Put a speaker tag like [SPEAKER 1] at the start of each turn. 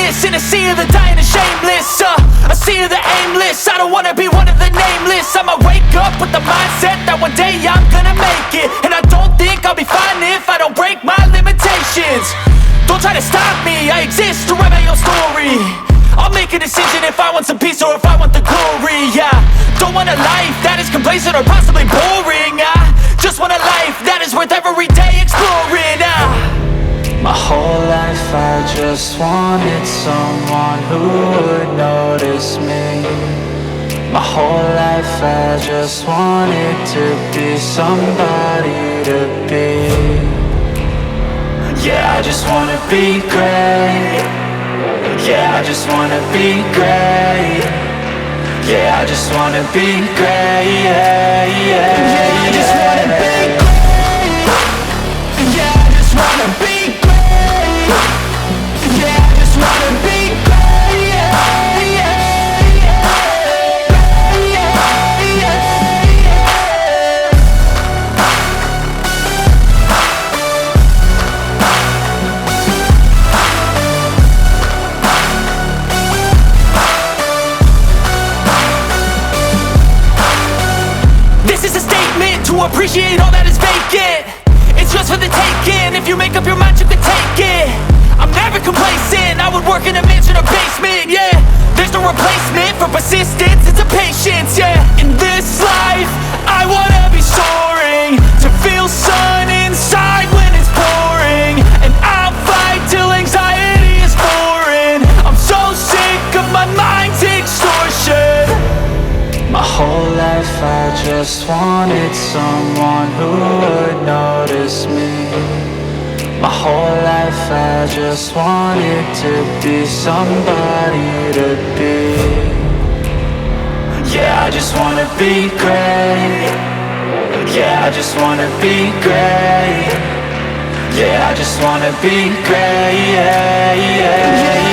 [SPEAKER 1] this in a sea of the dying and shameless, a sea of the aimless. I don't wanna be one of the nameless. I'ma wake up with the mindset that one day I'm gonna make it. And I don't think I'll be fine if I don't break my limitations. Don't try to stop me, I exist to write my own story. I'll make a decision if I want some peace or if I want the glory. Yeah, don't want a life that is complacent or possibly boring. I just want a life that is worth every day exploring.
[SPEAKER 2] My whole life I just wanted someone who would notice me. My whole life I just wanted to be somebody to be. Yeah, I just wanna be great. Yeah, I just wanna be great. Yeah, I just wanna be great. Yeah, I just wanna be great. Yeah, I just wanna be great. Yeah, I just wanna be great.
[SPEAKER 1] To appreciate all that is vacant, it's just for the taking. If you make up your mind, you can take it. I'm never complacent, I would work in a mansion or basement. Yeah, there's no replacement for persistence, it's a patience. Yeah, in this life, I wanna be soaring, to feel sun inside when it's pouring. And I'll fight till anxiety is foreign. I'm so sick of my mind's extortion.
[SPEAKER 2] My whole life I just wanted someone who would notice me. My whole life I just wanted to be somebody to be. Yeah, I just wanna be great. Yeah, I just wanna be great. Yeah, I just wanna be great. Yeah,